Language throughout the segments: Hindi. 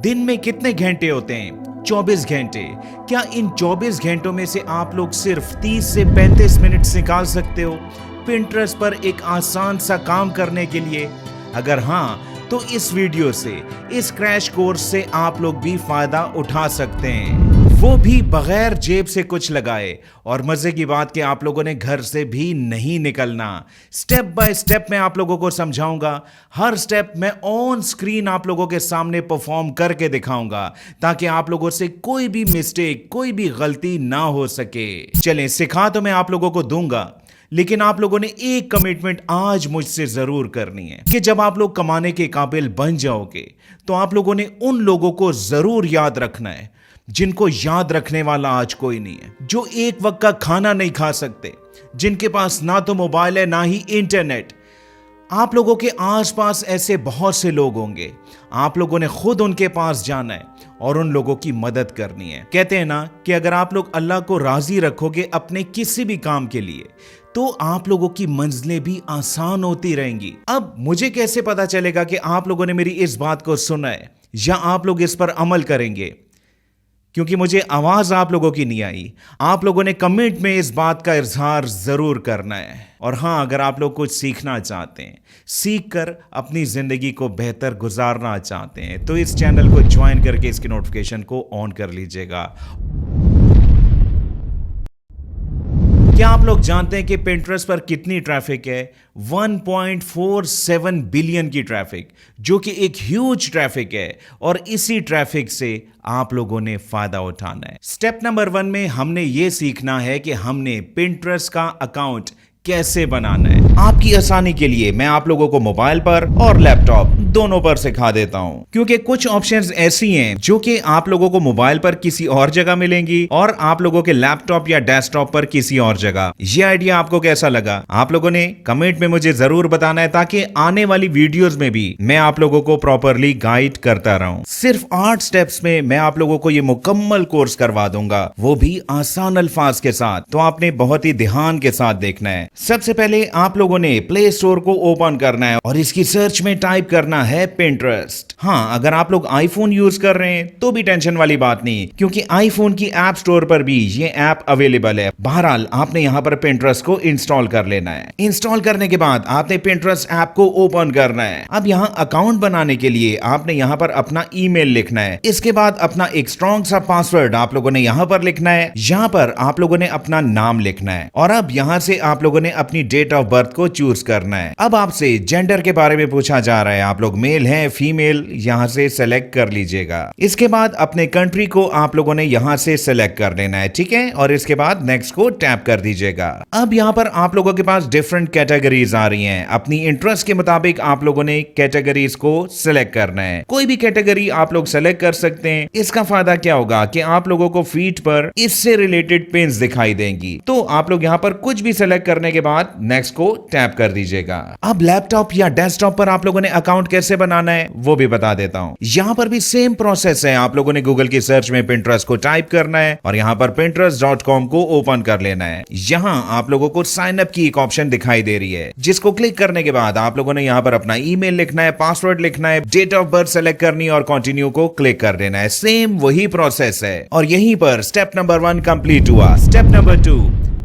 दिन में कितने घंटे होते हैं? 24 घंटे। क्या इन 24 घंटों में से आप लोग सिर्फ 30 से 35 मिनट निकाल सकते हो पिंटरेस्ट पर एक आसान सा काम करने के लिए? अगर हाँ, तो इस वीडियो से, इस क्रैश कोर्स से आप लोग भी फायदा उठा सकते हैं, वो भी बगैर जेब से कुछ लगाए। और मजे की बात कि आप लोगों ने घर से भी नहीं निकलना। स्टेप बाय स्टेप मैं आप लोगों को समझाऊंगा। हर स्टेप मैं ऑन स्क्रीन आप लोगों के सामने परफॉर्म करके दिखाऊंगा, ताकि आप लोगों से कोई भी मिस्टेक, कोई भी गलती ना हो सके। चलें, सिखा तो मैं आप लोगों को दूंगा, लेकिन आप लोगों ने एक कमिटमेंट आज मुझसे जरूर करनी है कि जब आप लोग कमाने के काबिल बन जाओगे, तो आप लोगों ने उन लोगों को जरूर याद रखना है जिनको याद रखने वाला आज कोई नहीं है, जो एक वक्त का खाना नहीं खा सकते, जिनके पास ना तो मोबाइल है ना ही इंटरनेट। आप लोगों के आसपास ऐसे बहुत से लोग होंगे। आप लोगों ने खुद उनके पास जाना है और उन लोगों की मदद करनी है। कहते हैं ना कि अगर आप लोग अल्लाह को राजी रखोगे अपने किसी भी काम के लिए, तो आप लोगों की मंजिलें भी आसान होती रहेंगी। अब मुझे कैसे पता चलेगा कि आप लोगों ने मेरी इस बात को सुना है या आप लोग इस पर अमल करेंगे? क्योंकि मुझे आवाज आप लोगों की नहीं आई। आप लोगों ने कमेंट में इस बात का इजहार जरूर करना है। और हाँ, अगर आप लोग कुछ सीखना चाहते हैं, सीख कर अपनी जिंदगी को बेहतर गुजारना चाहते हैं, तो इस चैनल को ज्वाइन करके इसकी नोटिफिकेशन को ऑन कर लीजिएगा। क्या आप लोग जानते हैं कि पिंटरेस्ट पर कितनी ट्रैफिक है? 1.47 बिलियन की ट्रैफिक, जो कि एक ह्यूज ट्रैफिक है। और इसी ट्रैफिक से आप लोगों ने फायदा उठाना है। स्टेप नंबर 1 में हमने ये सीखना है कि हमने पिंटरेस्ट का अकाउंट कैसे बनाना है। आपकी आसानी के लिए मैं आप लोगों को मोबाइल पर और लैपटॉप दोनों पर सिखा देता हूं, क्योंकि कुछ ऑप्शंस ऐसी हैं जो कि आप लोगों को मोबाइल पर किसी और जगह मिलेंगी और आप लोगों के लैपटॉप या डेस्कटॉप पर किसी और जगह। ये आइडिया आपको कैसा लगा? आप लोगों ने कमेंट में मुझे जरूर बताना है, ताकि आने वाली वीडियोस में भी मैं आप लोगों को प्रॉपरली गाइड करता रहूं। सिर्फ 8 स्टेप्स में मैं आप लोगों को ये मुकम्मल कोर्स करवा दूंगा, वो भी आसान अल्फाज के साथ। तो आपने बहुत ही ध्यान के साथ देखना है। सबसे पहले आप लोगों ने प्ले स्टोर को ओपन करना है और इसकी सर्च में टाइप करना है पिंटरेस्ट। हाँ, अगर आप लोग आईफोन यूज कर रहे हैं तो भी टेंशन वाली बात नहीं, क्योंकि आईफोन की ऐप स्टोर पर भी ये ऐप अवेलेबल है। बहरहाल आपने यहाँ पर पिंटरेस्ट को इंस्टॉल कर लेना है। इंस्टॉल करने के बाद आपने पिंटरेस्ट ऐप को ओपन करना है। अब यहाँ अकाउंट बनाने के लिए आपने यहाँ पर अपना ईमेल लिखना है। इसके बाद अपना एक स्ट्रॉन्ग सा पासवर्ड आप लोगों ने यहाँ पर लिखना है। यहाँ पर आप लोगों ने अपना नाम लिखना है और अब यहाँ से आप लोगों ने अपनी डेट ऑफ बर्थ को चूज करना है। अब आपसे जेंडर के बारे में पूछा जा रहा है, आप लोग मेल हैं फीमेल, यहां से सेलेक्ट कर लीजिएगा। इसके बाद अपने कंट्री को आप लोगों ने यहां से सेलेक्ट कर लेना है, ठीक है। और इसके बाद नेक्स्ट को टैप कर दीजिएगा। अब यहां पर आप लोगों के पास डिफरेंट कैटेगरीज आ रही हैं। अपनी इंटरेस्ट के मुताबिक आप लोगों ने कैटेगरीज को सिलेक्ट करना है। कोई भी कैटेगरी आप लोग सेलेक्ट कर सकते हैं। इसका फायदा क्या होगा कि आप लोगों को फीड पर इससे रिलेटेड पिन्स दिखाई देंगी। तो आप लोग यहां पर कुछ भी सेलेक्ट करने के बाद नेक्स्ट को टैप कर दीजिएगा। अब लैपटॉप या डेस्कटॉप पर आप लोगों ने अकाउंट कैसे बनाना है वो भी बता देता हूं। यहां पर भी सेम प्रोसेस है। आप लोगों ने गूगल की सर्च में पिंटरेस्ट को टाइप करना है और यहां पर pinterest.com को ओपन कर लेना है। यहां आप लोगों को साइन अप की एक ऑप्शन दिखाई दे रही है, जिसको क्लिक करने के बाद आप लोगों ने यहां पर अपना ईमेल लिखना है, पासवर्ड लिखना है, डेट ऑफ बर्थ सेलेक्ट करनी है और कंटिन्यू को क्लिक कर देना है। सेम वही प्रोसेस है और यहीं पर स्टेप नंबर 1 कंप्लीट हुआ। स्टेप नंबर 2,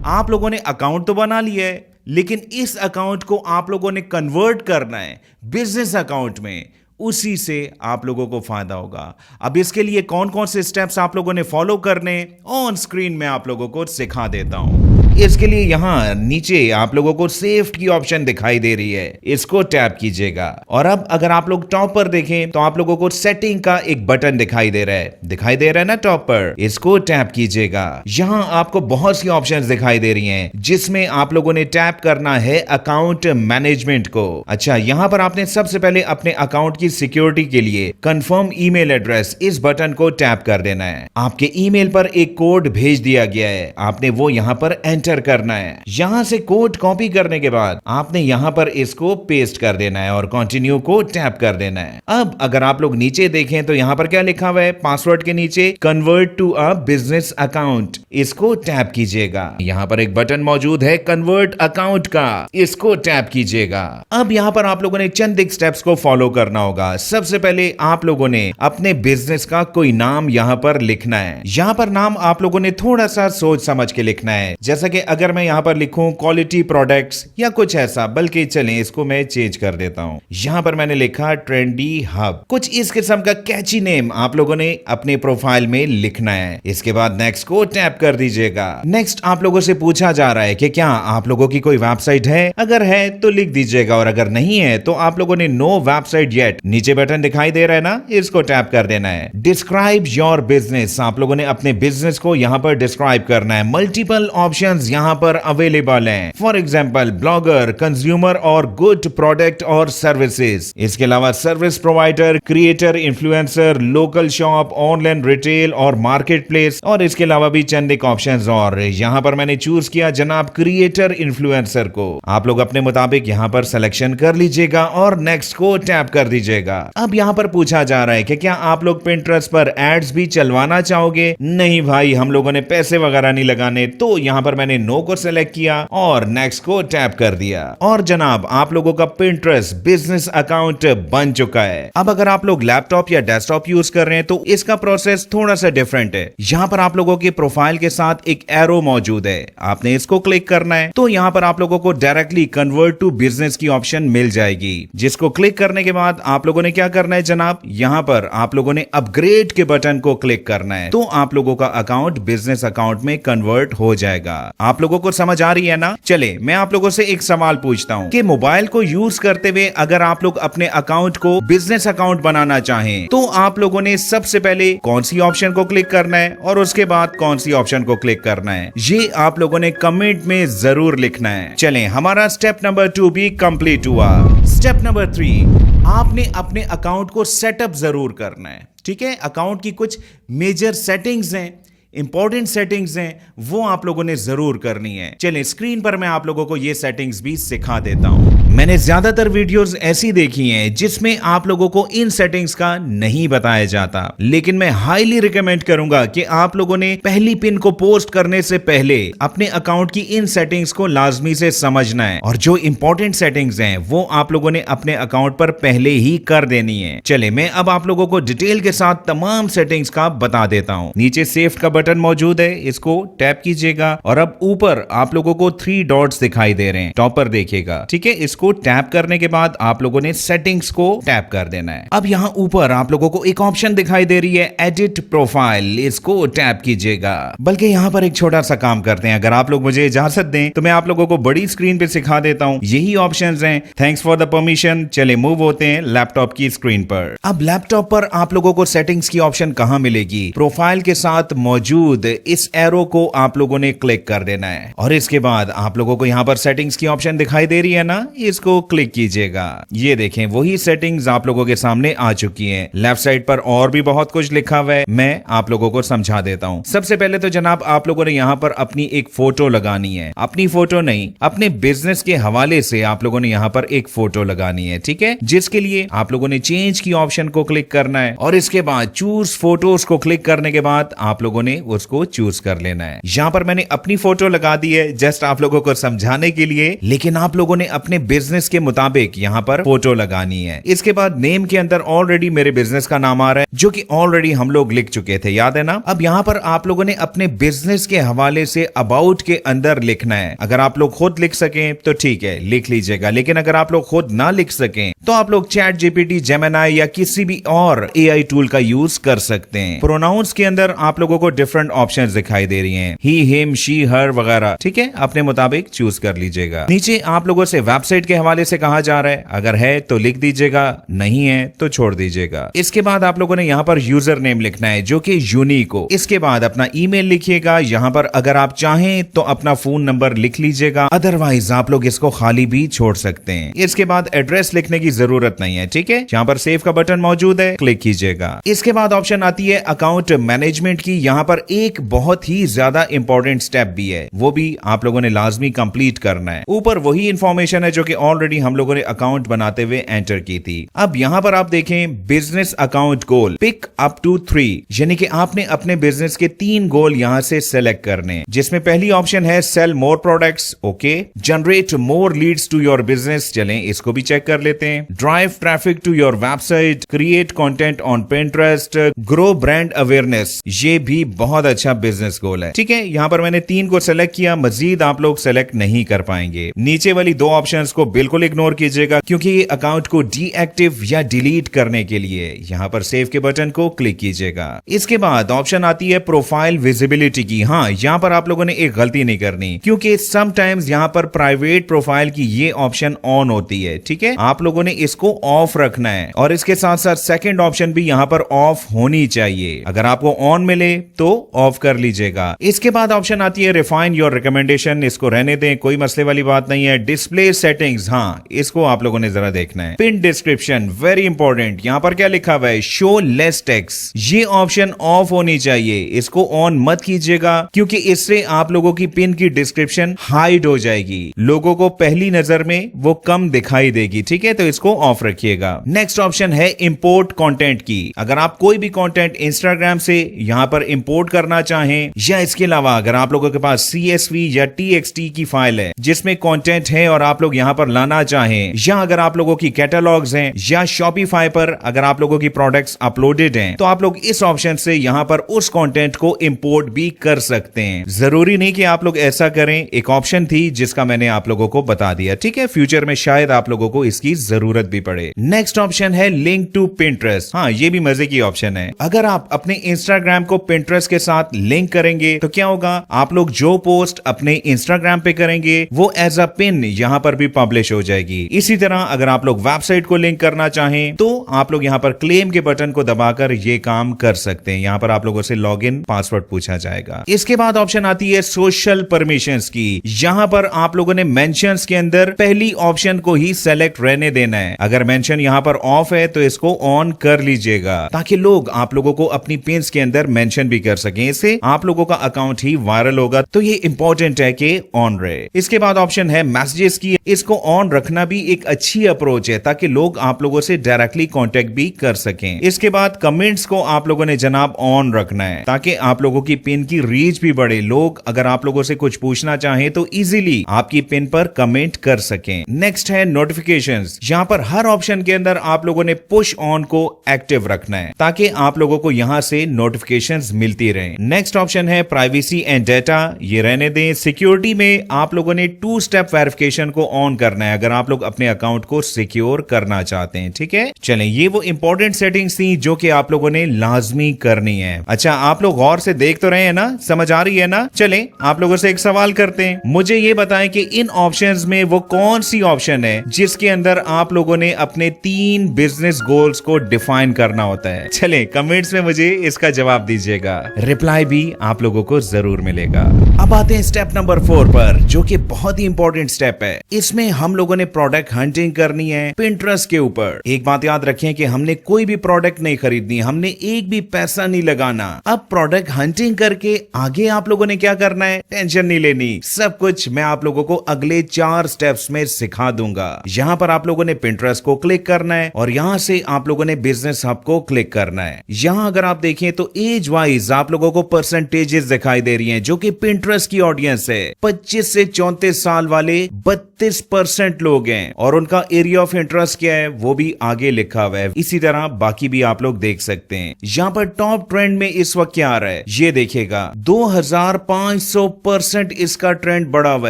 आप लोगों ने अकाउंट तो बना लिया है, लेकिन इस अकाउंट को आप लोगों ने कन्वर्ट करना है बिजनेस अकाउंट में। उसी से आप लोगों को फायदा होगा। अब इसके लिए कौन कौन से स्टेप्स आप लोगों ने फॉलो करने, ऑन स्क्रीन में आप लोगों को सिखा देता हूं। इसके लिए यहां नीचे आप लोगों को सेव की ऑप्शन दिखाई दे रही है, इसको टैप कीजिएगा। और अब अगर आप लोग टॉप पर देखें तो आप लोगों को सेटिंग का एक बटन दिखाई दे रहा है ना टॉप पर, इसको टैप कीजिएगा। यहां आपको बहुत सी ऑप्शंस दिखाई दे रही हैं, जिसमें आप लोगों ने टैप करना है अकाउंट मैनेजमेंट को। अच्छा, यहां पर आपने सबसे पहले अपने अकाउंट की सिक्योरिटी के लिए कंफर्म ईमेल एड्रेस, इस बटन को टैप कर देना है। आपके ईमेल पर एक कोड भेज दिया गया है, आपने वो यहां पर एंटर एंटर करना है। यहाँ से कोड कॉपी करने के बाद आपने यहाँ पर इसको पेस्ट कर देना है और कंटिन्यू को टैप कर देना है। अब अगर आप लोग नीचे देखें तो यहाँ पर क्या लिखा हुआ है, पासवर्ड के नीचे convert to a business account, इसको टैप कीजिएगा। यहाँ पर एक बटन मौजूद है कन्वर्ट अकाउंट का, इसको टैप कीजिएगा। अब यहाँ पर आप लोगों ने चंद एक स्टेप्स को फॉलो करना होगा। सबसे पहले आप लोगों ने अपने बिजनेस का कोई नाम यहाँ पर लिखना है। यहाँ पर नाम आप लोगों ने थोड़ा सा सोच समझ के लिखना है, जैसा कि अगर मैं यहाँ पर लिखूं क्वालिटी प्रोडक्ट्स या कुछ ऐसा, बल्कि चलें इसको मैं चेंज कर देता हूँ। यहाँ पर मैंने लिखा ट्रेंडी हब, कुछ इस किस्म का कैची नेम आप लोगों ने अपने प्रोफाइल में लिखना है। इसके बाद नेक्स्ट को टैप कर दीजिएगा। नेक्स्ट आप लोगों से पूछा जा रहा है कि क्या आप लोगों की कोई वेबसाइट है, अगर है तो लिख दीजिएगा और अगर नहीं है तो आप लोगों ने नो वेबसाइट येट, नीचे बटन दिखाई दे रहा है ना, इसको टैप कर देना है। डिस्क्राइब योर बिजनेस, आप लोगों ने अपने बिजनेस को यहाँ पर डिस्क्राइब करना है। मल्टीपल ऑप्शंस यहाँ पर अवेलेबल हैं, फॉर एग्जांपल ब्लॉगर, कंज्यूमर और गुड प्रोडक्ट और सर्विसेज। इसके अलावा service provider, creator, influencer, local shop, online retail और मार्केट प्लेस, और इसके अलावा भी चंद एक ऑप्शंस। और यहाँ पर मैंने चूज किया जनाब क्रिएटर इन्फ्लुएंसर को। आप लोग अपने मुताबिक यहाँ पर सिलेक्शन कर लीजिएगा और नेक्स्ट को टैप कर दीजिएगा। अब यहाँ पर पूछा जा रहा है कि क्या आप लोग पिंटरेस्ट पर एड्स भी चलवाना चाहोगे? नहीं भाई, हम लोगों ने पैसे वगैरह नहीं लगाने, तो यहाँ पर मैंने नो को सिलेक्ट किया और नेक्स्ट को टैप कर दिया। और जनाब आप लोगों का पिंटरेस्ट बिजनेस अकाउंट बन चुका है। अब अगर आप लोग लैपटॉप या डेस्कटॉप यूज कर रहे हैं तो इसका प्रोसेस थोड़ा सा डिफरेंट है। यहाँ पर आप लोगों के प्रोफाइल के साथ एक एरो मौजूद है, आपने इसको क्लिक करना है तो यहाँ पर आप लोगों को डायरेक्टली कन्वर्ट टू बिजनेस की ऑप्शन मिल जाएगी, जिसको क्लिक करने के बाद आप लोगों ने क्या करना है जनाब, यहाँ पर आप लोगों ने अपग्रेड के बटन को क्लिक करना है, तो आप लोगों का अकाउंट बिजनेस अकाउंट में कन्वर्ट हो जाएगा। आप लोगों को समझ आ रही है ना? चले मैं आप लोगों से एक सवाल पूछता हूँ कि मोबाइल को यूज करते हुए अगर आप लोग अपने अकाउंट को बिजनेस अकाउंट बनाना चाहें तो आप लोगों ने सबसे पहले कौन सी ऑप्शन को क्लिक करना है और उसके बाद कौन सी ऑप्शन को क्लिक करना है, ये आप लोगों ने कमेंट में जरूर लिखना है। चलें हमारा स्टेप नंबर 2 भी कंप्लीट हुआ। स्टेप नंबर 3, आपने अपने अकाउंट को सेटअप जरूर करना है। ठीक है, अकाउंट की कुछ मेजर सेटिंग्स हैं, इंपॉर्टेंट सेटिंग्स हैं, वो आप लोगों ने जरूर करनी है। चलिए स्क्रीन पर मैं आप लोगों को ये सेटिंग्स भी सिखा देता हूं। मैंने ज्यादातर वीडियोस ऐसी देखी हैं जिसमें आप लोगों को इन सेटिंग्स का नहीं बताया जाता, लेकिन मैं हाईली रिकमेंड करूंगा कि आप लोगों ने पहली पिन को पोस्ट करने से पहले अपने अकाउंट की इन सेटिंग्स को लाजमी से समझना है और जो इंपॉर्टेंट सेटिंग्स हैं वो आप लोगों ने अपने अकाउंट पर पहले ही कर देनी है। चले मैं अब आप लोगों को डिटेल के साथ तमाम सेटिंग्स का बता देता हूं। नीचे सेव का बटन मौजूद है, इसको टैप कीजिएगा और अब ऊपर आप लोगों को 3 डॉट्स दिखाई दे रहे हैं, टॉप पर देखिएगा। ठीक है, इसको टैप करने के बाद आप लोगों ने सेटिंग्स को टैप कर देना है। अब यहाँ ऊपर आप लोगों को एक ऑप्शन दिखाई दे रही है एडिट प्रोफाइल, इसको टैप कीजिएगा। बल्कि यहाँ पर एक छोटा सा काम करते हैं, अगर आप लोग मुझे इजाजत दें तो मैं आप लोगों को बड़ी स्क्रीन पे सिखा देता हूँ। यही ऑप्शंस हैं। Thanks for the permission. चले मूव होते हैं लैपटॉप की स्क्रीन पर। अब लैपटॉप पर आप लोगों को सेटिंग्स की ऑप्शन कहाँ मिलेगी? प्रोफाइल के साथ मौजूद इस एरो को आप लोगों ने क्लिक कर देना है और इसके बाद आप लोगों को यहाँ पर सेटिंग्स की ऑप्शन दिखाई दे रही है ना, इसको क्लिक कीजिएगा। ये देखें वही सेटिंग्स आप लोगों के सामने आ चुकी हैं। लेफ्ट साइड पर और भी बहुत कुछ लिखा हुआ है, मैं आप लोगों को समझा देता हूँ। सबसे पहले तो जनाब आप लोगों ने यहाँ पर अपनी एक फोटो लगानी है। अपनी फोटो नहीं, अपने बिजनेस के हवाले से आप लोगों ने यहाँ पर एक फोटो लगानी है। ठीक है, जिसके लिए आप लोगों ने चेंज की ऑप्शन को क्लिक करना है और इसके बाद चूज फोटोज को क्लिक करने के बाद आप लोगों ने उसको चूज कर लेना है। यहाँ पर मैंने अपनी फोटो लगा दी है जस्ट आप लोगों को समझाने के लिए, लेकिन आप लोगों ने अपने बिजनेस के मुताबिक यहाँ पर फोटो लगानी है। इसके बाद नेम के अंदर ऑलरेडी मेरे बिजनेस का नाम आ रहा है जो कि ऑलरेडी हम लोग लिख चुके थे, याद है ना। अब यहाँ पर आप लोगों ने अपने बिजनेस के हवाले से अबाउट के अंदर लिखना है। अगर आप लोग खुद लिख सकें तो ठीक है, लिख लीजिएगा, लेकिन अगर आप लोग खुद ना लिख सकें तो आप लोग चैट जीपीटी, जेमिनी या किसी भी और एआई टूल का यूज कर सकते हैं। प्रोनाउंस के अंदर आप लोगों को डिफरेंट ऑप्शंस दिखाई दे रही हैं, ही, हिम, शी, हर वगैरह। ठीक है, अपने मुताबिक चूज कर लीजिएगा। नीचे आप लोगों से वेबसाइट वेबसाइट के हवाले से कहा जा रहा है, अगर है तो लिख दीजिएगा, नहीं है तो छोड़ दीजिएगा। इसके बाद आप लोगों ने यहाँ पर यूजर नेम लिखना है जो कि यूनिक हो। इसके बाद अपना ईमेल लिखिएगा। यहाँ पर अगर आप चाहें तो अपना फोन नंबर लिख लीजिएगा, अदरवाइज आप लोग इसको खाली भी छोड़ सकते हैं। इसके बाद एड्रेस लिखने की जरूरत नहीं है, ठीक है। यहाँ पर सेव का बटन मौजूद है, क्लिक कीजिएगा। इसके बाद ऑप्शन आती है अकाउंट मैनेजमेंट की। यहाँ पर एक बहुत ही ज्यादा इंपॉर्टेंट स्टेप भी है, वो भी आप लोगों ने लाजमी कंप्लीट करना है। ऊपर वही इंफॉर्मेशन है जो कि ऑलरेडी हम लोगों ने अकाउंट बनाते हुए एंटर की थी। अब यहाँ पर आप देखें business account goal pick up to 3, यानी कि आपने अपने बिजनेस के 3 गोल यहाँ से सेलेक्ट करने, जिसमें पहली ऑप्शन है sell more products, okay. Generate more leads to your business, चलें इसको भी चेक कर लेते हैं। Drive traffic to your website, create content on Pinterest, grow brand awareness. ये भी बहुत अच्छा बिजनेस गोल है, ठीक है। यहाँ पर मैंने 3 को सेलेक्ट किया, मजीद आप लोग सेलेक्ट नहीं कर पाएंगे। नीचे वाली 2 ऑप्शंस को बिल्कुल इग्नोर कीजिएगा, क्योंकि ये अकाउंट को डीएक्टिव या डिलीट करने के लिए यहाँ पर सेव के बटन को क्लिक कीजिएगा। इसके बाद ऑप्शन आती है प्रोफाइल विजिबिलिटी की। हाँ, यहाँ पर आप लोगों ने एक गलती नहीं करनी, क्योंकि समटाइम्स यहाँ पर प्राइवेट प्रोफाइल की ये ऑप्शन ऑन होती है, ठीक है। आप लोगों ने इसको ऑफ रखना है और इसके साथ साथ सेकंड ऑप्शन भी यहाँ पर ऑफ होनी चाहिए। अगर आपको ऑन मिले तो ऑफ कर लीजिएगा। इसके बाद ऑप्शन आती है रिफाइन योर रिकमेंडेशन, इसको रहने दें, कोई मसले वाली बात नहीं है। डिस्प्ले सेटिंग्स, हाँ इसको आप लोगों ने जरा देखना है। पिन डिस्क्रिप्शन वेरी इंपॉर्टेंट, यहाँ पर क्या लिखा हुआ है, शो लेस टेक्स्ट, ये ऑप्शन ऑफ होनी चाहिए, इसको ऑन मत कीजिएगा, क्योंकि इससे आप लोगों की पिन की डिस्क्रिप्शन हाइड हो जाएगी, लोगों को पहली नजर में वो कम दिखाई देगी, ठीक है। तो इसको ऑफ रखिएगा। नेक्स्ट ऑप्शन है इंपोर्ट कंटेंट की। अगर आप कोई भी कंटेंट इंस्टाग्राम से यहाँ पर इंपोर्ट करना चाहें, या इसके अलावा अगर आप लोगों के पास CSV या TXT की फाइल है जिसमें कंटेंट है और आप लोग यहाँ पर लाना चाहें, या अगर आप लोगों की कैटलॉग्स हैं, या शॉपिफाई पर अगर आप लोगों की प्रोडक्ट्स अपलोडेड हैं, तो आप लोग इस ऑप्शन से यहाँ पर उस कंटेंट को इंपोर्ट भी कर सकते हैं। जरूरी नहीं कि आप लोग ऐसा करें, एक ऑप्शन थी जिसका मैंने आप लोगों को बता दिया, ठीक है। फ्यूचर में शायद आप लोगों को इसकी जरूरत भी पड़े। नेक्स्ट ऑप्शन है लिंक टू पिंटरेस्ट। हाँ, ये भी मजे की ऑप्शन है। अगर आप अपने इंस्टाग्राम को पिंटरेस्ट के साथ लिंक करेंगे तो क्या होगा, आप लोग जो पोस्ट अपने इंस्टाग्राम पे करेंगे वो एज अ पिन यहाँ पर भी पब्लिश हो जाएगी। इसी तरह अगर आप लोग वेबसाइट को लिंक करना चाहें तो आप लोग यहाँ पर क्लेम के बटन को दबाकर ये काम कर सकते हैं। यहाँ पर आप लोगों से लॉगिन पासवर्ड पूछा जाएगा। इसके बाद ऑप्शन आती है सोशल परमिशंस की। यहाँ पर आप लोगों ने मेंशंस के अंदर पहली ऑप्शन को ही सेलेक्ट रहने देना है। अगर मेंशन यहाँ पर ऑफ है तो इसको ऑन कर लीजिएगा, ताकि लोग आप लोगों को अपनी पिन्स के अंदर मेंशन भी कर सकें। इससे आप लोगों का अकाउंट ही वायरल होगा, तो ये इंपॉर्टेंट है कि ऑन रहे। इसके बाद ऑप्शन है मैसेजेस की। इसको ऑन रखना भी एक अच्छी अप्रोच है, ताकि लोग आप लोगों से डायरेक्टली कांटेक्ट भी कर सकें। इसके बाद कमेंट्स को आप लोगों ने जनाब ऑन रखना है, ताकि आप लोगों की पिन की रीच भी बढ़े। लोग अगर आप लोगों से कुछ पूछना चाहें तो इजीली आपकी पिन पर कमेंट कर सकें। नेक्स्ट है नोटिफिकेशंस। यहाँ पर हर ऑप्शन के अंदर आप लोगों ने पुश ऑन को एक्टिव रखना है, ताकि आप लोगों को यहाँ से नोटिफिकेशंस मिलती रहे। नेक्स्ट ऑप्शन है प्राइवेसी एंड डेटा, ये रहने दें। सिक्योरिटी में आप लोगों ने 2 स्टेप वेरिफिकेशन को ऑन करना है, अगर आप लोग अपने अकाउंट को सिक्योर करना चाहते हैं, ठीक है। चलें, ये वो इंपॉर्टेंट सेटिंग्स थी जो कि आप लोगों ने लाजमी करनी है। अच्छा, आप लोग गौर से देख तो रहे हैं ना, समझ आ रही है ना। चलें, आप लोगों से एक सवाल करते हैं, मुझे ये बताएं कि इन ऑप्शंस में वो कौन सी ऑप्शन है जिसके अंदर आप लोगों ने अपने 3 बिजनेस गोल्स को डिफाइन करना होता है। चलें, कमेंट्स में मुझे इसका जवाब दीजिएगा, रिप्लाई भी आप लोगों को जरूर मिलेगा। अब आते हैं स्टेप नंबर 4 पर, जो कि बहुत ही इंपॉर्टेंट स्टेप है। इसमें हम लोगों ने प्रोडक्ट हंटिंग करनी है पिंटरेस्ट के ऊपर। एक बात याद रखें कि हमने कोई भी प्रोडक्ट नहीं खरीदनी, हमने एक भी पैसा नहीं लगाना। अब प्रोडक्ट हंटिंग करके आगे आप लोगों ने क्या करना है, टेंशन नहीं लेनी, सब कुछ मैं आप लोगों को अगले 4 स्टेप्स में सिखा दूंगा। यहाँ पर आप लोगों ने पिंटरेस्ट को क्लिक करना है और यहाँ से आप लोगों ने बिजनेस हब को क्लिक करना है। यहाँ अगर आप देखें तो एज वाइज आप लोगों को परसेंटेजेस दिखाई दे रही हैं, जो कि पिंटरेस्ट की ऑडियंस है। 25 से 34 साल वाले 32% लोग हैं, और उनका एरिया ऑफ इंटरेस्ट क्या है वो भी आगे लिखा हुआ है। इसी तरह बाकी भी आप लोग देख सकते हैं। यहाँ पर टॉप ट्रेंड में इस वक्त क्या आ रहा है ये देखिएगा, 2500% इसका ट्रेंड बढ़ा हुआ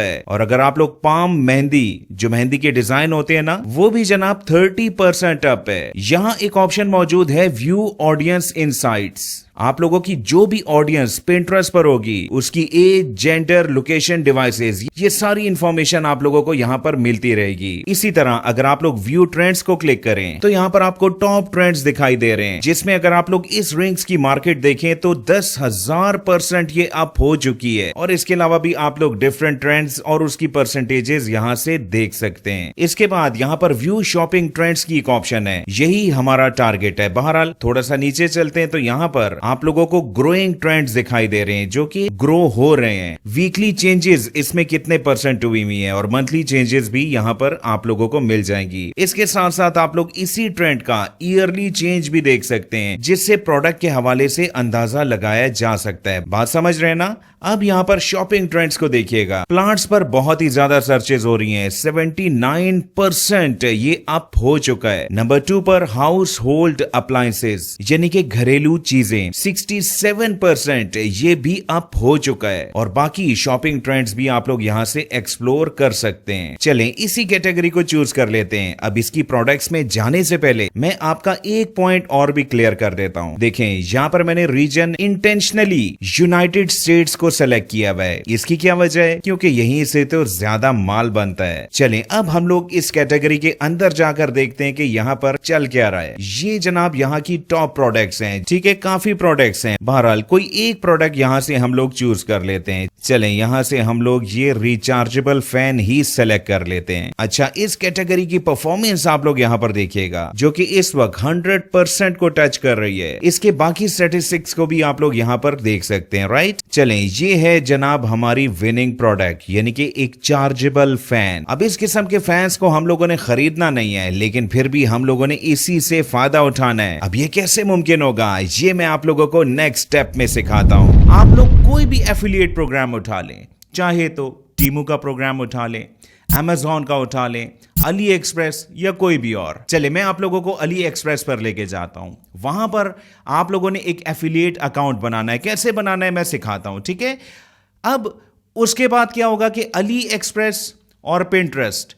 है। और अगर आप लोग पाम मेहंदी, जो मेहंदी के डिजाइन होते हैं ना, वो भी जनाब 30% अप है। यहाँ एक ऑप्शन मौजूद है व्यू ऑडियंस इनसाइट्स। आप लोगों की जो भी ऑडियंस Pinterest पर होगी उसकी एज, जेंडर, लोकेशन, डिवाइसेस, ये सारी इंफॉर्मेशन आप लोगों को यहाँ पर मिलती रहेगी। इसी तरह अगर आप लोग व्यू ट्रेंड्स को क्लिक करें तो यहाँ पर आपको टॉप ट्रेंड्स दिखाई दे रहे हैं, जिसमें अगर आप लोग इस रिंग्स की मार्केट देखें तो 10,000% ये अप हो चुकी है। और इसके अलावा भी आप लोग डिफरेंट ट्रेंड्स और उसकी परसेंटेजेस यहाँ से देख सकते हैं। इसके बाद यहाँ पर व्यू शॉपिंग ट्रेंड्स की एक ऑप्शन है, यही हमारा टारगेट है। बहरहाल थोड़ा सा नीचे चलते हैं तो यहाँ पर आप लोगों को ग्रोइंग ट्रेंड्स दिखाई दे रहे हैं जो कि ग्रो हो रहे हैं। वीकली चेंजेस इसमें कितने परसेंट हुई है और मंथली चेंजेस भी यहाँ पर आप लोगों को मिल जाएंगी। इसके साथ साथ आप लोग इसी ट्रेंड का ईयरली चेंज भी देख सकते हैं, जिससे प्रोडक्ट के हवाले से अंदाजा लगाया जा सकता है। बात समझ रहे हैं ना? अब यहाँ पर शॉपिंग ट्रेंड्स को देखिएगा। प्लांट्स पर बहुत ही ज्यादा सर्चेज हो रही हैं, 79% ये अप हो चुका है। नंबर 2 पर हाउस होल्ड अप्लायंसेस यानी कि घरेलू चीजें 67% ये भी अप हो चुका है। और बाकी शॉपिंग ट्रेंड्स भी आप लोग यहाँ से एक्सप्लोर कर सकते हैं। चलें इसी कैटेगरी को चूज कर लेते हैं। अब इसकी प्रोडक्ट्स में जाने से पहले मैं आपका एक पॉइंट और भी क्लियर कर देता हूं। देखें यहाँ पर मैंने रीजन इंटेंशनली यूनाइटेड स्टेट्स को सेलेक्ट किया हुआ है। इसकी क्या वजह है? क्योंकि यहीं से तो ज्यादा माल बनता है। चलें अब हम लोग इस कैटेगरी के अंदर जाकर देखते हैं कि यहाँ पर चल क्या रहा है। ये जनाब यहाँ की टॉप प्रोडक्ट्स हैं। ठीक है, काफी प्रोडक्ट्स हैं। बहरहाल कोई एक प्रोडक्ट यहाँ से हम लोग चूज कर लेते हैं। चलें यहाँ से हम लोग ये रिचार्जेबल फैन ही सेलेक्ट कर लेते हैं। अच्छा, इस कैटेगरी की परफॉर्मेंस आप लोग यहाँ पर देखिएगा जो कि इस वक्त 100% को टच कर रही है। इसके बाकी स्टैटिस्टिक्स को भी आप लोग यहाँ पर देख सकते हैं। राइट, चलें ये है जनाब हमारी विनिंग प्रोडक्ट यानी कि एक चार्जेबल फैन। अब इस किस्म के फैंस को हम लोगों ने खरीदना नहीं है, लेकिन फिर भी हम लोगों ने इसी से फायदा उठाना है। अब ये कैसे मुमकिन होगा, ये मैं आप लोगों को नेक्स्ट स्टेप में सिखाता हूं। आप लोग कोई भी एफिलिएट प्रोग्राम उठा लें, चाहे तो टीमू का प्रोग्राम उठा लें, Amazon का उठा लें, अली एक्सप्रेस या कोई भी और। चले मैं आप लोगों को अली एक्सप्रेस पर लेके जाता हूं। वहां पर आप लोगों ने एक एफिलिएट अकाउंट बनाना है। कैसे बनाना है मैं सिखाता हूं, ठीक है। अब उसके बाद क्या होगा कि अली एक्सप्रेस और Pinterest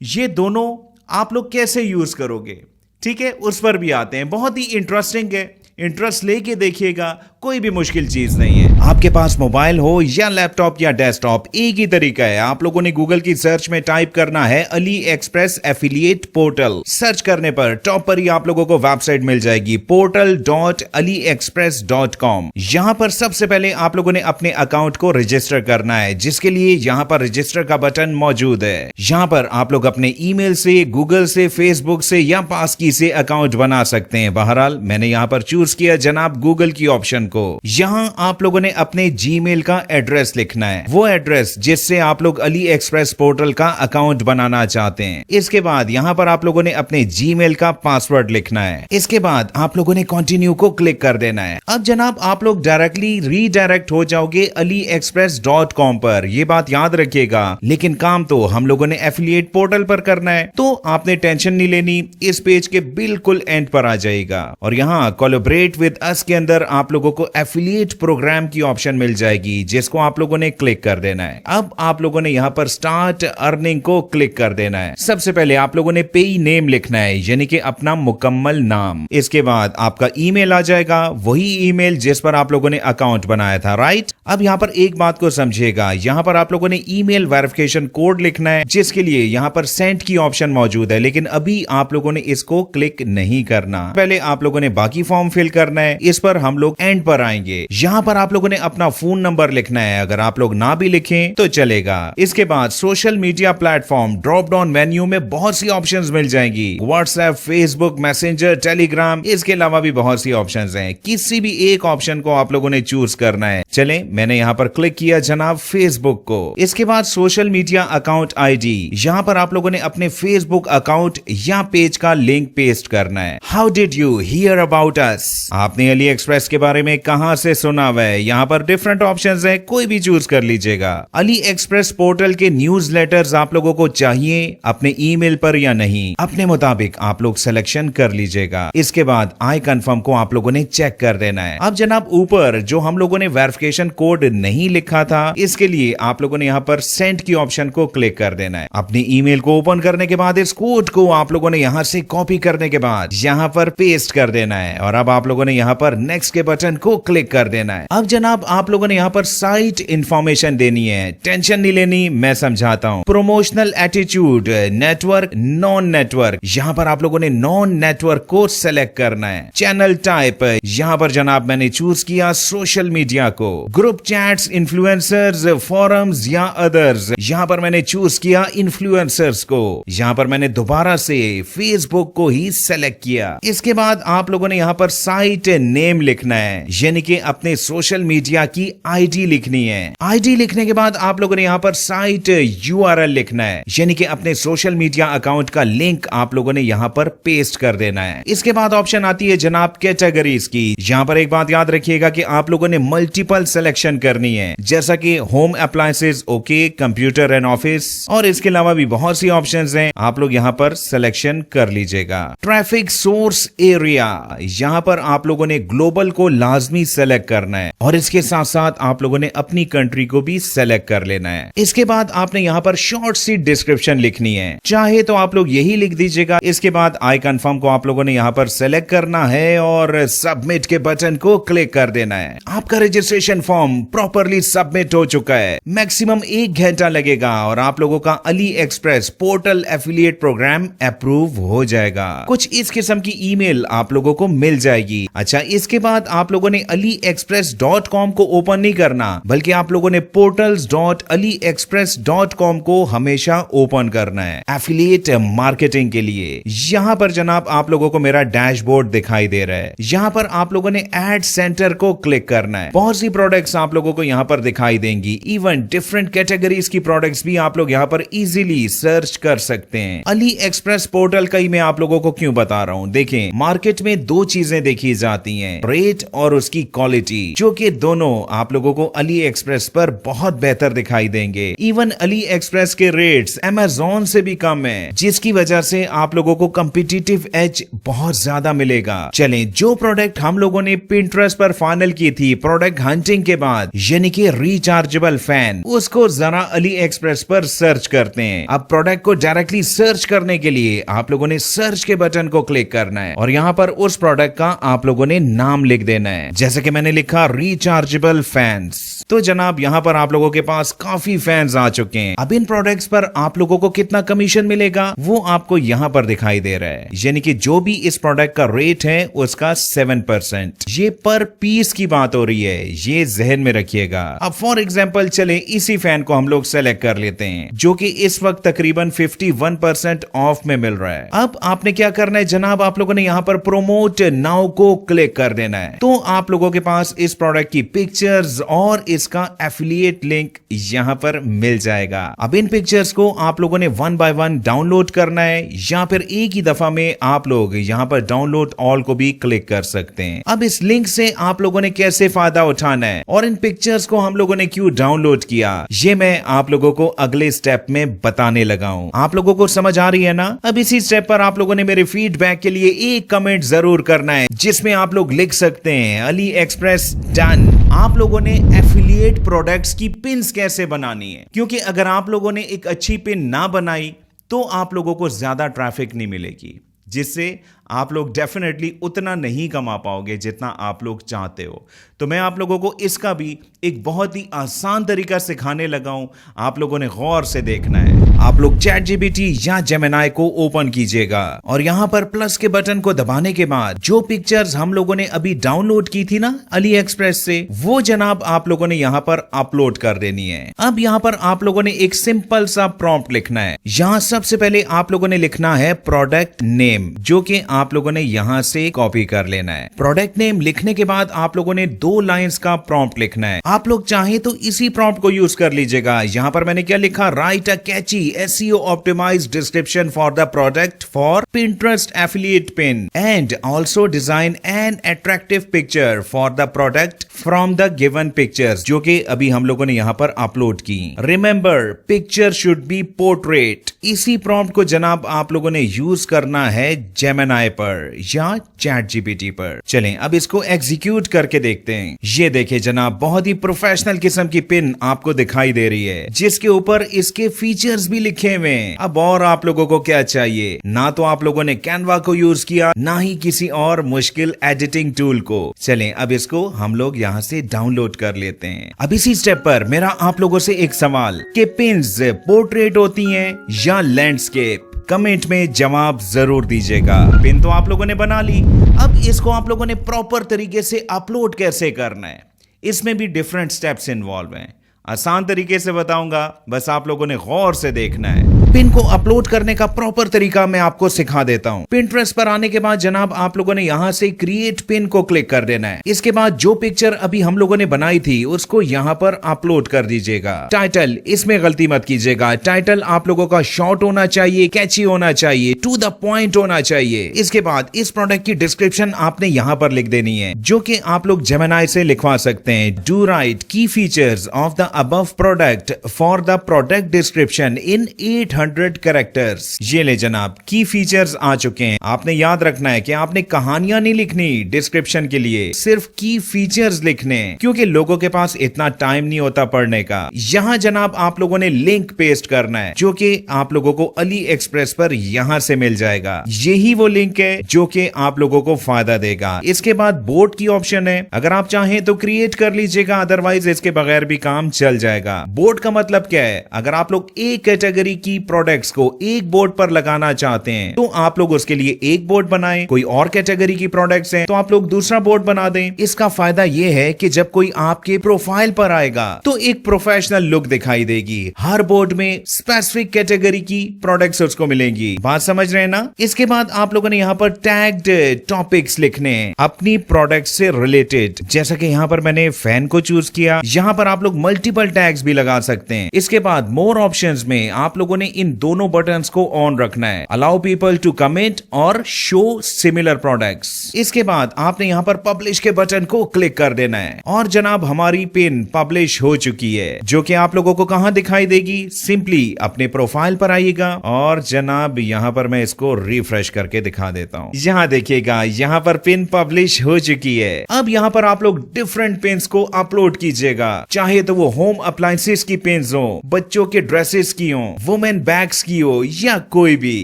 ये दोनों आप लोग कैसे यूज करोगे, ठीक है, उस पर भी आते हैं। बहुत ही इंटरेस्टिंग है, इंटरेस्ट लेके देखिएगा, कोई भी मुश्किल चीज नहीं है। आपके पास मोबाइल हो या लैपटॉप या डेस्कटॉप, एक ही तरीका है। आप लोगों ने गूगल की सर्च में टाइप करना है Ali express affiliate portal. Search करने पर टॉप पर ही आप लोगों को वेबसाइट मिल जाएगी portal.aliexpress.com। यहां पर सबसे पहले आप लोगों ने अपने अकाउंट को रजिस्टर करना है, जिसके लिए यहां पर रजिस्टर का बटन मौजूद है। यहां पर आप लोग अपने ईमेल से, गूगल से, फेसबुक से या पासकी से अकाउंट बना सकते हैं। बहरहाल मैंने यहां पर चूज किया जनाब गूगल की ऑप्शन को। यहां आप लोगों ने अपने जीमेल का एड्रेस लिखना है, वो एड्रेस जिससे आप लोग अली एक्सप्रेस पोर्टल का अकाउंट बनाना चाहते हैं। इसके बाद यहां पर आप लोगों ने अपने जीमेल का पासवर्ड लिखना है। इसके बाद आप लोगों ने कंटिन्यू को क्लिक कर देना है। अब जनाब आप लोग डायरेक्टली रीडायरेक्ट हो जाओगे aliexpress.com पर, ये बात याद रखिएगा। लेकिन काम तो हम लोगों ने एफिलिएट पोर्टल पर करना है, तो आपने टेंशन नहीं लेनी, इस पेज के बिल्कुल एंड पर आ जाएगा। और यहाँ कोलैबोरेट विद अस के अंदर आप लोगों को एफिलिएट प्रोग्राम की ऑप्शन मिल जाएगी, जिसको आप लोगों ने क्लिक कर देना है। अब आप लोगों ने यहाँ पर स्टार्ट अर्निंग को क्लिक कर देना है। सबसे पहले आप लोगों ने पेई नेम लिखना है, यानी कि अपना मुकम्मल नाम। इसके बाद आपका ईमेल आ जाएगा, वही ईमेल जिस पर आप लोगों ने अकाउंट बनाया था। राइट, अब यहाँ पर एक बात को समझिएगा, यहाँ पर आप लोगों ने ईमेल वेरिफिकेशन कोड लिखना है, जिसके लिए यहाँ पर सेंड की ऑप्शन मौजूद है, लेकिन अभी आप लोगों ने इसको क्लिक नहीं करना। पहले आप लोगों ने बाकी फॉर्म फिल करना है, इस पर हम लोग एंड पर आएंगे। यहाँ पर आप लोगों ने अपना फोन नंबर लिखना है, अगर आप लोग ना भी लिखें तो चलेगा। इसके बाद social media platform, drop down menu में बहुत सी ऑप्शंस मिल जाएंगी, व्हाट्सएप, फेसबुक, मैसेंजर, टेलीग्राम, इसके अलावा भी बहुत सी ऑप्शंस हैं। किसी भी एक ऑप्शन को आप लोगों ने चूज करना है। चलें मैंने यहाँ पर क्लिक किया जनाब फेसबुक को। इसके बाद सोशल मीडिया अकाउंट आईडी, यहाँ पर आप लोगों ने अपने फेसबुक अकाउंट या पेज का लिंक पेस्ट करना है। How did you here about us, आपने अली एक्सप्रेस के बारे में कहां से सुना हुआ है। यहाँ पर डिफरेंट ऑप्शंस हैं, कोई भी चूज कर लीजिएगा। अली एक्सप्रेस पोर्टल के न्यूज़लेटर्स आप लोगों को चाहिए अपने ईमेल पर या नहीं, अपने मुताबिक आप लोग सिलेक्शन कर लीजिएगा। इसके बाद आई कंफर्म को आप लोगों ने चेक कर देना है। अब जनाब ऊपर जो हम लोगों ने वेरिफिकेशन वेरिफिकेशन कोड नहीं लिखा था, इसके लिए आप लोगों ने यहाँ पर सेंड की ऑप्शन को क्लिक कर देना है। अपनी ईमेल को ओपन करने के बाद इस कोड को आप लोगों ने यहाँ से कॉपी करने के बाद यहाँ पर पेस्ट कर देना है और अब आप लोगों ने यहाँ पर नेक्स्ट के बटन को क्लिक कर देना है। अब जनाब आप लोगों ने यहाँ पर साइट इंफॉर्मेशन देनी है, टेंशन नहीं लेनी, मैं समझाता हूँ। Promotional attitude, network, non network, यहाँ पर आप लोगों ने नॉन नेटवर्क को सेलेक्ट करना है। चैनल टाइप, यहाँ पर जनाब मैंने चूज किया सोशल मीडिया को। ग्रुप चैट्स, इन्फ्लुएंसर्स, फोरम्स या अदर्स, यहाँ पर मैंने चूज किया इन्फ्लुएंसर्स को। यहाँ पर मैंने दोबारा से फेसबुक को ही सेलेक्ट किया। इसके बाद आप लोगों ने यहाँ पर साइट नेम लिखना है, यानी कि अपने सोशल मीडिया की आईडी लिखनी है। आईडी लिखने के बाद आप लोगों ने यहाँ पर साइट यूआरएल लिखना है, यानी कि अपने सोशल मीडिया अकाउंट का लिंक आप लोगों ने यहाँ पर पेस्ट कर देना है। इसके बाद ऑप्शन आती है जनाब कैटेगरीज की। यहाँ पर एक बात याद रखिएगा कि आप लोगों ने मल्टीपल सिलेक्शन करनी है, जैसा कि home appliances, okay, computer and office, और इसके अलावा भी बहुत सी ऑप्शंस हैं, आप लोग यहाँ पर सिलेक्शन कर लीजिएगा। ट्रैफिक सोर्स एरिया, यहाँ पर आप लोगों ने ग्लोबल को लाजमी सेलेक्ट करना है और इसके साथ साथ आप लोगों ने अपनी कंट्री को भी सेलेक्ट कर लेना है। इसके बाद आपने यहाँ पर शॉर्ट सी डिस्क्रिप्शन लिखनी है, चाहे तो आप लोग यही लिख दीजिएगा। इसके बाद आई कंफर्म को आप लोगों ने यहाँ पर सेलेक्ट करना है और सबमिट के बटन को क्लिक कर देना है। आपका रजिस्ट्रेशन फॉर्म प्रॉपरली सबमिट हो चुका है। मैक्सिमम 1 घंटा लगेगा और आप लोगों का AliExpress portal affiliate program approve हो जाएगा। कुछ इस किस्म की ईमेल आप लोगों को मिल जाएगी। अच्छा, इसके बाद आप लोगों ने aliexpress.com को ओपन नहीं करना, बल्कि आप लोगों ने portals.aliexpress.com को हमेशा ओपन करना है एफिलिएट मार्केटिंग के लिए। यहाँ पर जनाब आप लोगों को मेरा डैशबोर्ड दिखाई दे रहा है। यहाँ पर आप लोगों ने एड सेंटर को क्लिक करना है। बहुत सी प्रोडक्ट्स आप लोगों को यहाँ पर दिखाई देंगी। इवन डिफरेंट कैटेगरीज की प्रोडक्ट्स भी आप लोग यहाँ पर इजीली सर्च कर सकते हैं। अली एक्सप्रेस पोर्टल का ही मैं आप लोगों को क्यों बता रहा हूँ, देखें मार्केट में 2 चीजें देखी जाती हैं, रेट और उसकी क्वालिटी, जो कि दोनों आप लोगों को अली एक्सप्रेस पर बहुत बेहतर दिखाई देंगे। इवन अली एक्सप्रेस के रेट्स अमेज़न से भी कम है, जिसकी वजह से आप लोगों को कॉम्पिटिटिव एज बहुत ज्यादा मिलेगा। चलें, जो प्रोडक्ट हम लोगों ने पिंटरेस्ट पर फाइनल की थी प्रोडक्ट हंटिंग के बाद, यानी कि रिचार्जेबल फैन, उसको जरा अली एक्सप्रेस पर सर्च करते हैं। अब प्रोडक्ट को डायरेक्टली सर्च करने के लिए आप लोगों ने सर्च के बटन को क्लिक करना है और यहाँ पर उस प्रोडक्ट का आप लोगों ने नाम लिख देना है, जैसे कि मैंने लिखा रिचार्जेबल फैंस। तो जनाब यहाँ पर आप लोगों के पास काफी फैंस आ चुके हैं। अब इन प्रोडक्ट्स पर आप लोगों को कितना कमीशन मिलेगा वो आपको यहाँ पर दिखाई दे रहा है, यानी कि जो भी इस प्रोडक्ट का रेट है उसका 7%। ये पर पीस की बात हो रही है, ये जहन में रखिएगा। अब फॉर एग्जांपल चले इसी फैन को हम लोग सेलेक्ट कर लेते हैं, जो कि इस वक्त तकरीबन 51% ऑफ में मिल रहा है। अब आपने क्या करना है जनाब, आप लोगों ने यहाँ पर प्रोमोट नाउ को क्लिक कर देना है। तो आप लोगों के पास इस प्रोडक्ट की पिक्चर्स और इसका एफिलिएट लिंक यहाँ पर मिल जाएगा। अब इन पिक्चर्स को आप लोगों ने 1 बाय 1 डाउनलोड करना है, या फिर एक ही दफा में आप लोग यहाँ पर डाउनलोड ऑल को भी क्लिक कर सकते हैं। अब इस लिंक से आप लोगों ने कैसे फायदा उठाना है और इन पिक्चर्स को हम लोगों ने क्यों डाउनलोड किया, ये मैं आप लोगों को अगले स्टेप में बताने लगा हूँ। आप लोगों को समझ आ रही है ना? अब इसी स्टेप पर आप लोगों ने मेरे फीडबैक के लिए एक कमेंट जरूर करना है, जिसमें आप लोग लिख सकते हैं अली एक्सप्रेस डन। आप लोगों ने एफिलिएट प्रोडक्ट्स की पिन्स कैसे बनानी है, क्योंकि अगर आप लोगों ने एक अच्छी पिन ना बनाई तो आप लोगों को ज्यादा ट्रैफिक नहीं मिलेगी, जिससे आप लोग डेफिनेटली उतना नहीं कमा पाओगे जितना आप लोग चाहते हो। तो मैं आप लोगों को इसका भी एक बहुत ही आसान तरीका सिखाने लगा हूं, आप लोगों ने गौर से देखना है। आप लोग ChatGPT या जेमिनाई को ओपन कीजिएगा और यहां पर प्लस के बटन को दबाने के बाद जो पिक्चर्स हम लोगों ने अभी डाउनलोड की थी ना अली एक्सप्रेस से, वो जनाब आप लोगों ने यहां पर अपलोड कर देनी है। अब यहां पर आप लोगों ने एक सिंपल सा प्रॉम्प्ट लिखना है। यहां सबसे पहले आप लोगों ने लिखना है प्रोडक्ट नेम, जो कि आप लोगों ने यहां से कॉपी कर लेना है। प्रोडक्ट नेम लिखने के बाद आप लोगों ने 2 लाइंस का प्रॉम्प्ट लिखना है। आप लोग चाहे तो इसी प्रॉम्प्ट को यूज कर लीजिएगा। यहां पर मैंने क्या लिखा, right a Kainchi SEO optimized description for the product for Pinterest affiliate pin and also design an attractive picture for the product from the given pictures, जो कि अभी हम लोगों ने यहाँ पर अपलोड की। Remember, picture should be portrait। इसी प्रॉम्प्ट को जनाब आप लोगों ने यूज करना है जेमिनी पर या ChatGPT पर। चलें अब इसको एग्जीक्यूट करके देखते हैं। ये देखे जनाब, बहुत ही प्रोफेशनल किस्म की पिन आपको दिखाई दे रही है, जिसके ऊपर इसके फीचर्स भी लिखे हुए हैं। अब और आप लोगों को क्या चाहिए? ना तो आप लोगों ने कैनवा को यूज किया, ना ही किसी और मुश्किल एडिटिंग टूल को। चलें अब इसको हम लोग यहाँ से डाउनलोड कर लेते हैं। अब इसी स्टेप पर मेरा आप लोगों से एक सवाल कि पिन्स पोर्ट्रेट होती हैं या लैंडस्केप? कमेंट में जवाब जरूर दीजिएगा। पिन तो आप लोगों ने बना ली, अब इसको आप लोगों ने प्रॉपर तरीके से अपलोड कैसे करना है, इसमें भी डिफरेंट स्टेप्स इन्वॉल्व हैं। आसान तरीके से बताऊंगा, बस आप लोगों ने गौर से देखना है। पिन को अपलोड करने का प्रॉपर तरीका मैं आपको सिखा देता हूं। पिंटरेस्ट पर आने के बाद जनाब आप लोगों ने यहां से क्रिएट पिन को क्लिक कर देना है। इसके बाद जो पिक्चर अभी हम लोगों ने बनाई थी उसको यहां पर अपलोड कर दीजिएगा। टाइटल, इसमें गलती मत कीजिएगा। टाइटल आप लोगों का शॉर्ट होना चाहिए, कैची होना चाहिए, टू द पॉइंट होना चाहिए। इसके बाद इस प्रोडक्ट की डिस्क्रिप्शन आपने यहां पर लिख देनी है, जो कि आप लोग जेमिनी से लिखवा सकते हैं। डू राइट की features of the above product for the product description in 800 characters। ये ले जनाब, की फीचर्स आ चुके हैं। आपने याद रखना है कि आपने कहानियां नहीं लिखनी डिस्क्रिप्शन के लिए, सिर्फ की फीचर्स लिखने, क्योंकि लोगों के पास इतना टाइम नहीं होता पढ़ने का। यहां जनाब आप लोगों ने लिंक पेस्ट करना है, जो कि आप लोगों को अली एक्सप्रेस पर यहां से मिल जाएगा। यही वो लिंक है जो कि आप लोगों को फायदा देगा। इसके बाद बोर्ड की ऑप्शन है, अगर आप चाहें तो क्रिएट कर लीजिएगा, अदरवाइज इसके बगैर भी काम चल जाएगा। बोर्ड का मतलब क्या है? अगर आप लोग एक कैटेगरी की प्रोडक्ट्स को एक बोर्ड पर लगाना चाहते हैं तो आप लोग उसके लिए एक बोर्ड बनाएं। कोई और कैटेगरी की प्रोडक्ट्स हैं तो आप लोग दूसरा बोर्ड बना दें। इसका फायदा यह है कि जब कोई आपके प्रोफाइल पर आएगा तो एक प्रोफेशनल लुक दिखाई देगी। हर बोर्ड में स्पेसिफिक कैटेगरी की प्रोडक्ट्स उसको मिलेंगी। बात समझ रहे हैं ना? इसके बाद आप लोगों ने यहाँ पर टैग्ड टॉपिक्स लिखने हैं अपनी प्रोडक्ट से रिलेटेड। जैसा कि यहाँ पर मैंने फैन को चूज किया, यहाँ पर आप लोग मल्टीपल टैग्स भी लगा सकते हैं। इसके बाद मोर ऑप्शंस में आप लोगों ने इन दोनों बटन्स को ऑन रखना है, अलाउ पीपल टू कमेंट और शो सिमिलर प्रोडक्ट्स। इसके बाद आपने यहाँ पर पब्लिश के बटन को क्लिक कर देना है और जनाब हमारी पिन पब्लिश हो चुकी है, जो कि आप लोगों को कहां दिखाई देगी? सिंपली अपने प्रोफाइल पर आइएगा और जनाब यहाँ पर मैं इसको रिफ्रेश करके दिखा देता हूँ। यहाँ देखिएगा, यहाँ पर पिन पब्लिश हो चुकी है। अब यहाँ पर आप लोग डिफरेंट पिन्स को अपलोड कीजिएगा, चाहे तो वो होम अप्लायंसेस की पिन्स हो, बच्चों के ड्रेसेस की हो, वुमेन बैग्स की हो, या कोई भी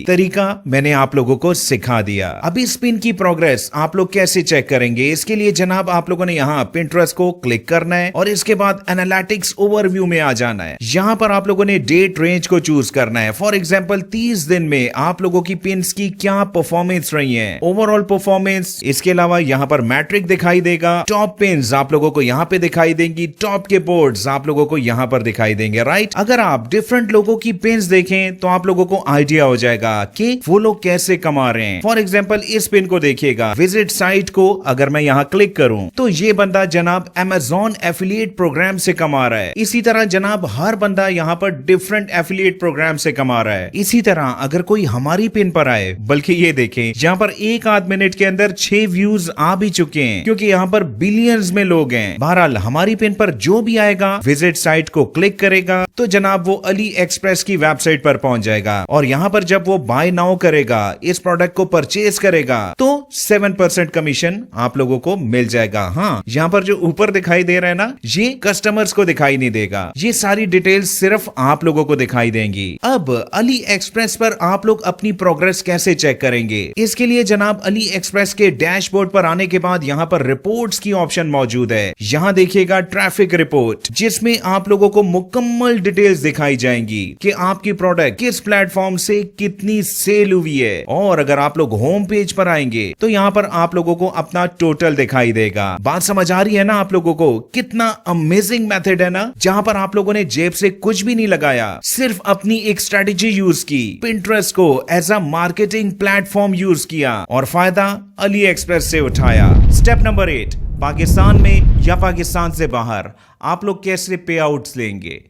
तरीका मैंने आप लोगों को सिखा दिया। अब इस पिन की प्रोग्रेस आप लोग कैसे चेक करेंगे? इसके लिए जनाब आप लोगों ने यहाँ पिंटरेस्ट को क्लिक करना है और इसके बाद एनालिटिक्स ओवरव्यू में आ जाना है। यहाँ पर आप लोगों ने डेट रेंज को चूज करना है। फॉर एग्जाम्पल 30 दिन में आप लोगों की पिन्स की क्या परफॉर्मेंस रही है, ओवरऑल परफॉर्मेंस। इसके अलावा यहाँ पर मैट्रिक दिखाई देगा, टॉप पिन्स आप लोगों को यहाँ पे दिखाई देंगी, टॉप के बोर्ड्स आप लोगों को यहाँ पर दिखाई देंगे। राइट, अगर आप डिफरेंट लोगों की पिन्स देखें तो आप लोगों को आइडिया हो जाएगा कि वो लोग कैसे कमा रहे हैं। फॉर एग्जांपल इस पिन को देखिएगा, विजिट साइट को अगर मैं यहाँ क्लिक करूं तो ये बंदा जनाब Amazon एफिलिएट प्रोग्राम से कमा रहा है। इसी तरह जनाब हर बंदा यहाँ पर डिफरेंट एफिलिएट प्रोग्राम से कमा रहा है। इसी तरह अगर कोई हमारी पिन पर आए, बल्कि ये देखें यहाँ पर एक आध मिनट के अंदर 6 व्यूज आ भी चुके हैं, क्योंकि यहाँ पर बिलियंस में लोग हैं। बहरहाल हमारी पिन पर जो भी आएगा विजिट साइट को क्लिक करेगा तो जनाब वो अली एक्सप्रेस की वेबसाइट पर पहुंच जाएगा और यहाँ पर जब वो बाय नाउ करेगा, इस प्रोडक्ट को परचेज करेगा तो 7% कमीशन आप लोगों को मिल जाएगा। हाँ, यहाँ पर जो ऊपर दिखाई दे रहा है ना, ये कस्टमर्स को दिखाई नहीं देगा, ये सारी डिटेल्स सिर्फ आप लोगों को दिखाई देंगी। अब अली एक्सप्रेस पर आप लोग अपनी प्रोग्रेस कैसे चेक करेंगे? इसके लिए जनाब अली एक्सप्रेस के डैशबोर्ड पर आने के बाद यहाँ पर रिपोर्ट्स की ऑप्शन मौजूद है। यहाँ देखिएगा ट्रैफिक रिपोर्ट, जिसमें आप लोगों को मुकम्मल डिटेल्स दिखाई जाएंगी कि आपकी प्रोडक्ट किस प्लेटफॉर्म से कितनी सेल हुई है। और अगर आप लोग होम पेज पर आएंगे तो यहाँ पर आप लोगों को अपना टोटल दिखाई देगा। बात समझ आ रही है ना आप लोगों को? कितना अमेजिंग मेथड है ना, जहां पर आप लोगों ने जेब से कुछ भी नहीं लगाया, सिर्फ अपनी एक स्ट्रेटेजी यूज की, पिंटरेस्ट को as a marketing platform use किया और फायदा अली एक्सप्रेस से उठाया। स्टेप नंबर 8, पाकिस्तान में या पाकिस्तान से बाहर आप लोग कैसे पे आउट्स लेंगे?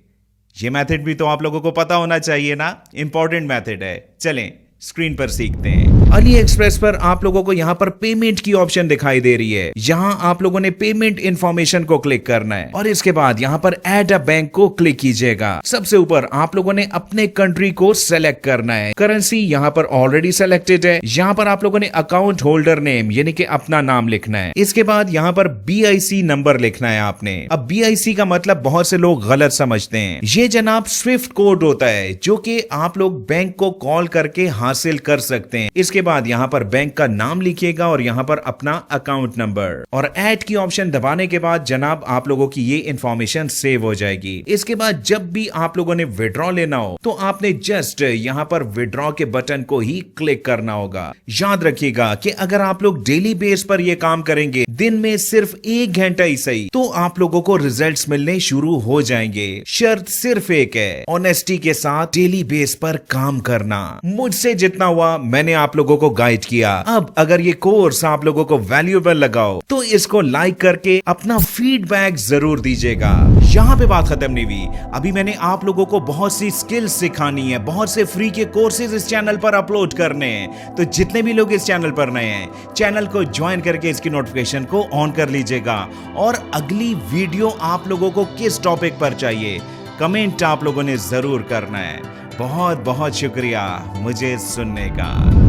ये मेथड भी तो आप लोगों को पता होना चाहिए ना, इंपॉर्टेंट मेथड है। चलें स्क्रीन पर सीखते हैं। अली एक्सप्रेस पर आप लोगों को यहां पर पेमेंट की ऑप्शन दिखाई दे रही है। यहां आप लोगों ने पेमेंट इंफॉर्मेशन को क्लिक करना है और इसके बाद यहां पर ऐड अ बैंक को क्लिक कीजिएगा। सबसे ऊपर आप लोगों ने अपने कंट्री को सेलेक्ट करना है। करेंसी यहां पर ऑलरेडी सेलेक्टेड है। यहां पर आप लोगों ने अकाउंट होल्डर नेम यानी कि अपना नाम लिखना है। इसके बाद यहां पर BIC नंबर लिखना है आपने। अब BIC का मतलब बहुत से लोग गलत समझते हैं। ये जनाब स्विफ्ट कोड होता है जो कि आप लोग बैंक को कॉल करके हासिल कर सकते हैं। इसके बाद यहां पर बैंक का नाम लिखिएगा और यहां पर अपना अकाउंट नंबर और ऐड की ऑप्शन दबाने के बाद जनाब आप लोगों की ये इंफॉर्मेशन सेव हो जाएगी। इसके बाद जब भी आप लोगों ने विड्रॉ लेना हो तो आपने जस्ट यहां पर विड्रॉ के बटन को ही क्लिक करना होगा। याद रखिएगा कि अगर आप लोग डेली बेस पर यह काम करेंगे, दिन में सिर्फ 1 घंटा ही सही, तो आप लोगों को रिजल्ट्स मिलने शुरू हो जाएंगे। शर्त सिर्फ एक है, ऑनेस्टी के साथ डेली बेस पर काम करना। मुझसे जितना हुआ मैंने आप लोगों को गाइड किया। अब अगर ये कोर्स आप लोगों को वैल्यूएबल लगाओ तो इसको लाइक करके अपना फीडबैक जरूर दीजिएगा। यहाँ पे बात खत्म नहीं हुई, अभी मैंने आप लोगों को बहुत सी स्किल्स सिखानी है, बहुत से फ्री के कोर्सेज इस चैनल पर अपलोड करने हैं। तो जितने भी लोग इस चैनल पर नए हैं, चैनल को ज्वाइन करके इसकी नोटिफिकेशन को ऑन कर लीजिएगा। और अगली वीडियो आप लोगों को किस टॉपिक पर चाहिए, कमेंट आप लोगों ने जरूर करना है। बहुत बहुत शुक्रिया मुझे सुनने का।